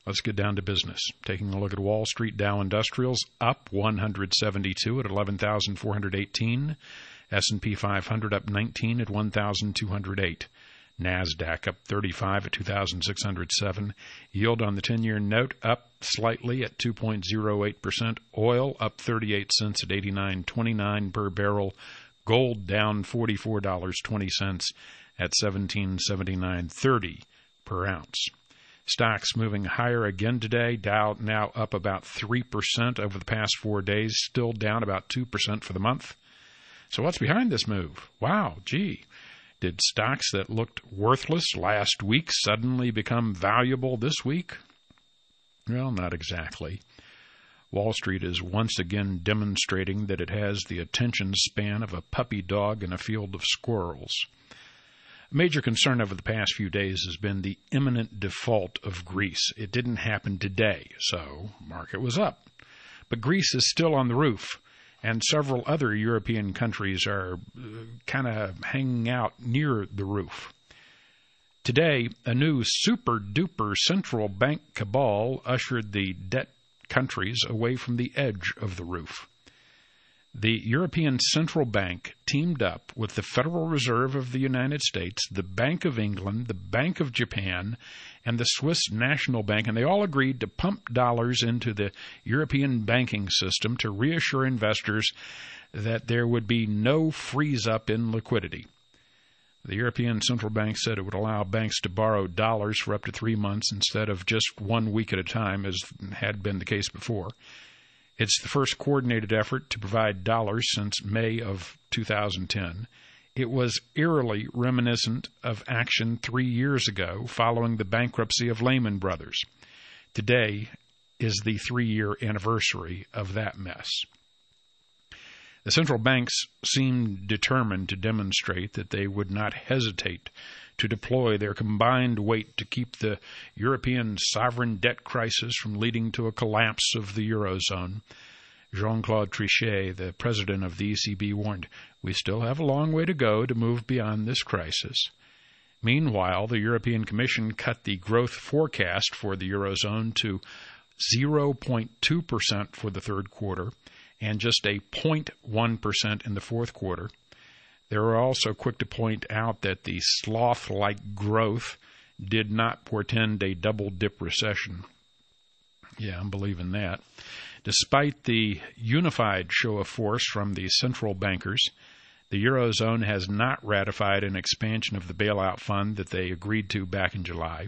Let's get down to business. Taking a look at Wall Street, Dow Industrials up 172 at 11,418. S&P 500 up 19 at 1,208. NASDAQ up 35 at 2,607. Yield on the 10-year note up slightly at 2.08%. Oil up 38 cents at 89.29 per barrel. Gold down $44.20 at $17.79.30 per ounce. Stocks moving higher again today. Dow now up about 3% over the past 4 days, still down about 2% for the month. So what's behind this move? Wow, gee. Did stocks that looked worthless last week suddenly become valuable this week? Well, not exactly. Wall Street is once again demonstrating that it has the attention span of a puppy dog in a field of squirrels. A major concern over the past few days has been the imminent default of Greece. It didn't happen today, so market was up. But Greece is still on the roof, and several other European countries are kind of hanging out near the roof. Today, a new super-duper central bank cabal ushered the debt countries away from the edge of the roof. The European Central Bank teamed up with the Federal Reserve of the United States, the Bank of England, the Bank of Japan, and the Swiss National Bank, and they all agreed to pump dollars into the European banking system to reassure investors that there would be no freeze-up in liquidity. The European Central Bank said it would allow banks to borrow dollars for up to 3 months instead of just 1 week at a time, as had been the case before. It's the first coordinated effort to provide dollars since May of 2010. It was eerily reminiscent of action 3 years ago following the bankruptcy of Lehman Brothers. Today is the 3-year anniversary of that mess. The central banks seemed determined to demonstrate that they would not hesitate to deploy their combined weight to keep the European sovereign debt crisis from leading to a collapse of the Eurozone. Jean-Claude Trichet, the president of the ECB, warned, "We still have a long way to go to move beyond this crisis." Meanwhile, the European Commission cut the growth forecast for the Eurozone to 0.2% for the third quarter and just a 0.1% in the fourth quarter. They were also quick to point out that the sloth-like growth did not portend a double-dip recession. Yeah, I'm believing that. Despite the unified show of force from the central bankers, the Eurozone has not ratified an expansion of the bailout fund that they agreed to back in July.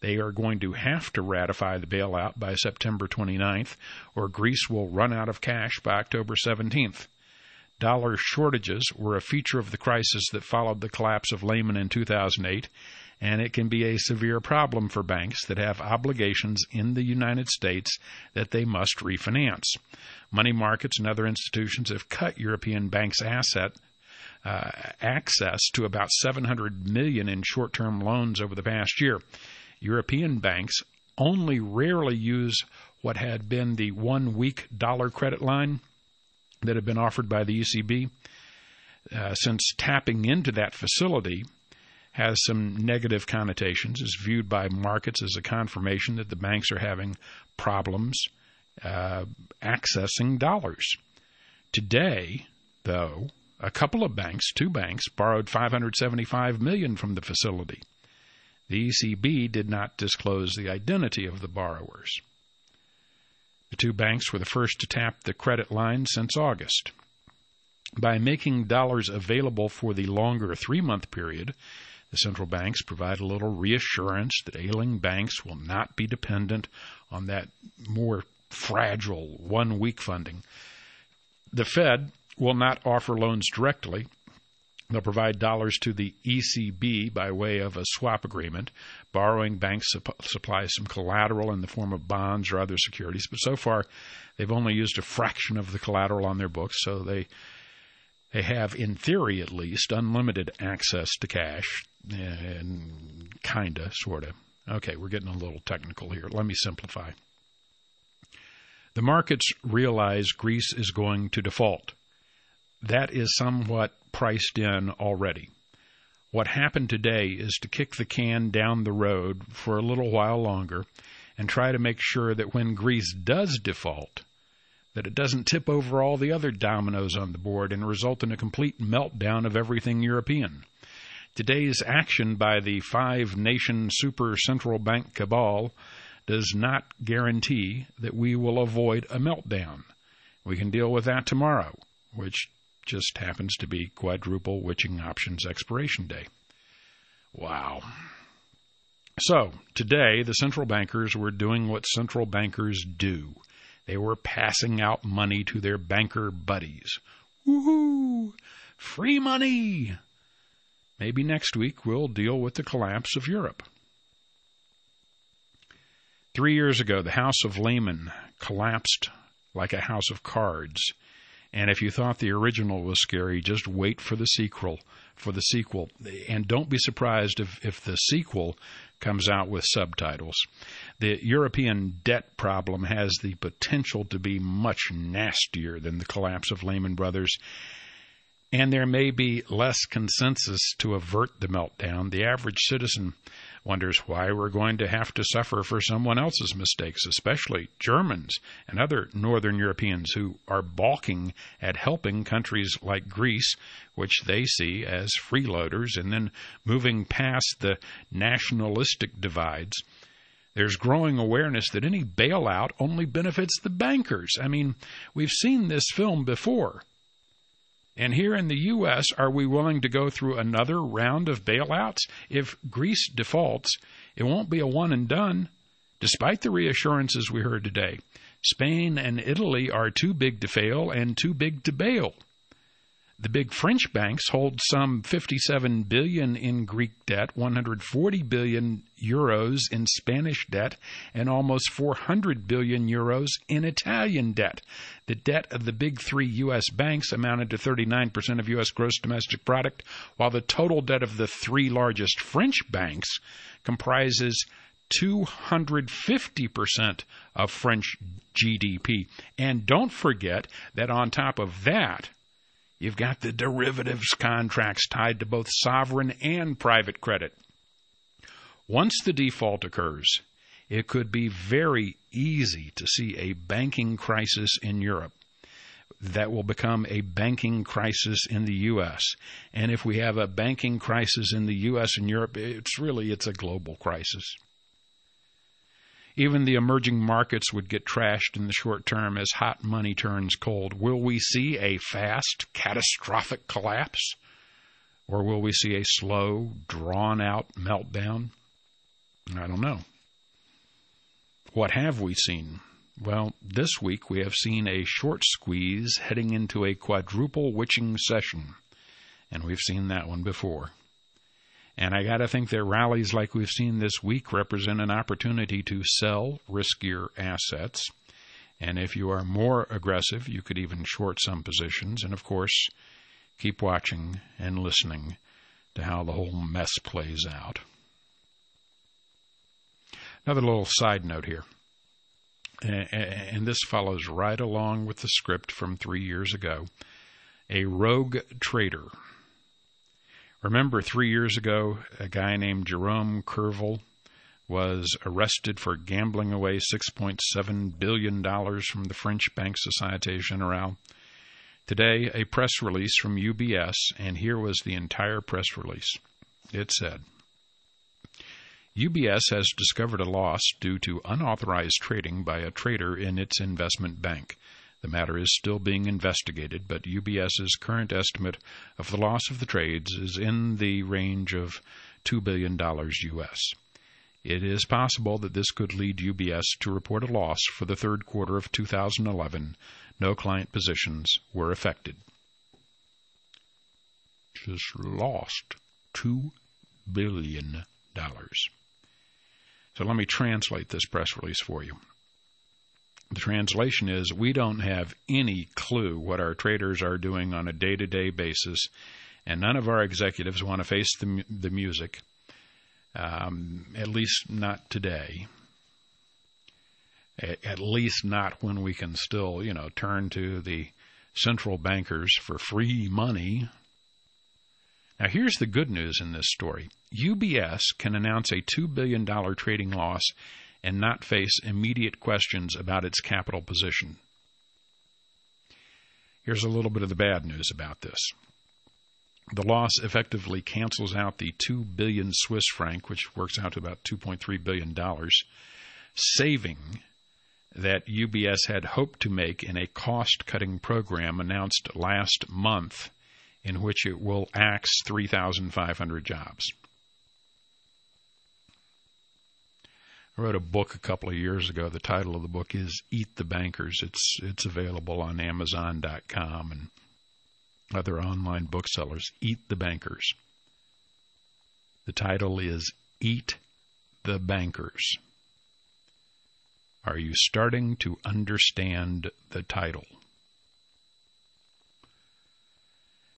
They are going to have to ratify the bailout by September 29th, or Greece will run out of cash by October 17th. Dollar shortages were a feature of the crisis that followed the collapse of Lehman in 2008, and it can be a severe problem for banks that have obligations in the United States that they must refinance. Money markets and other institutions have cut European banks' access to about $700 million in short-term loans over the past year. European banks only rarely use what had been the 1-week dollar credit line that had been offered by the ECB, since tapping into that facility has some negative connotations, is viewed by markets as a confirmation that the banks are having problems accessing dollars. Today, though, a couple of banks, 2 banks, borrowed $575 million from the facility. The ECB did not disclose the identity of the borrowers. The 2 banks were the first to tap the credit line since August. By making dollars available for the longer 3-month period, the central banks provide a little reassurance that ailing banks will not be dependent on that more fragile 1-week funding. The Fed will not offer loans directly. They'll provide dollars to the ECB by way of a swap agreement. Borrowing banks supply some collateral in the form of bonds or other securities, but so far they've only used a fraction of the collateral on their books, so they have, in theory at least, unlimited access to cash, and kinda, sorta. Okay, we're getting a little technical here. Let me simplify. The markets realize Greece is going to default. That is somewhat priced in already. What happened today is to kick the can down the road for a little while longer and try to make sure that when Greece does default, that it doesn't tip over all the other dominoes on the board and result in a complete meltdown of everything European. Today's action by the five-nation super central bank cabal does not guarantee that we will avoid a meltdown. We can deal with that tomorrow, which just happens to be Quadruple Witching Options Expiration Day. Wow. So, today, the central bankers were doing what central bankers do. They were passing out money to their banker buddies. Woohoo! Free money! Maybe next week we'll deal with the collapse of Europe. 3 years ago, the House of Lehman collapsed like a house of cards. And if you thought the original was scary, just wait for the sequel. And don't be surprised if the sequel comes out with subtitles. The European debt problem has the potential to be much nastier than the collapse of Lehman Brothers. And there may be less consensus to avert the meltdown. The average citizen wonders why we're going to have to suffer for someone else's mistakes, especially Germans and other northern Europeans who are balking at helping countries like Greece, which they see as freeloaders, and then moving past the nationalistic divides. There's growing awareness that any bailout only benefits the bankers. I mean, we've seen this film before. And here in the U.S., are we willing to go through another round of bailouts? If Greece defaults, it won't be a one and done, despite the reassurances we heard today. Spain and Italy are too big to fail and too big to bail. The big French banks hold some 57 billion in Greek debt, 140 billion euros in Spanish debt, and almost 400 billion euros in Italian debt. The debt of the big three U.S. banks amounted to 39% of U.S. gross domestic product, while the total debt of the three largest French banks comprises 250% of French GDP. And don't forget that on top of that, you've got the derivatives contracts tied to both sovereign and private credit. Once the default occurs, it could be very easy to see a banking crisis in Europe that will become a banking crisis in the U.S. And if we have a banking crisis in the U.S. and Europe, it's a global crisis. Even the emerging markets would get trashed in the short term as hot money turns cold. Will we see a fast, catastrophic collapse? Or will we see a slow, drawn-out meltdown? I don't know. What have we seen? Well, this week we have seen a short squeeze heading into a quadruple witching session. And we've seen that one before. And I got to think that rallies like we've seen this week represent an opportunity to sell riskier assets. And if you are more aggressive, you could even short some positions. And, of course, keep watching and listening to how the whole mess plays out. Another little side note here. And this follows right along with the script from 3 years ago. A rogue trader. Remember 3 years ago, a guy named Jerome Curville was arrested for gambling away $6.7 billion from the French bank Société Générale. Today, a press release from UBS, and here was the entire press release. It said, UBS has discovered a loss due to unauthorized trading by a trader in its investment bank. The matter is still being investigated, but UBS's current estimate of the loss of the trades is in the range of $2 billion U.S. It is possible that this could lead UBS to report a loss for the third quarter of 2011. No client positions were affected. Just lost $2 billion. So let me translate this press release for you. The translation is, we don't have any clue what our traders are doing on a day-to-day basis, and none of our executives want to face the music, at least not today. At least not when we can still, turn to the central bankers for free money. Now, here's the good news in this story. UBS can announce a $2 billion trading loss and not face immediate questions about its capital position. Here's a little bit of the bad news about this. The loss effectively cancels out the 2 billion Swiss franc, which works out to about $2.3 billion, saving that UBS had hoped to make in a cost-cutting program announced last month, in which it will axe 3,500 jobs. I wrote a book a couple of years ago. The title of the book is Eat the Bankers. It's available on Amazon.com and other online booksellers. Eat the Bankers. The title is Eat the Bankers. Are you starting to understand the title?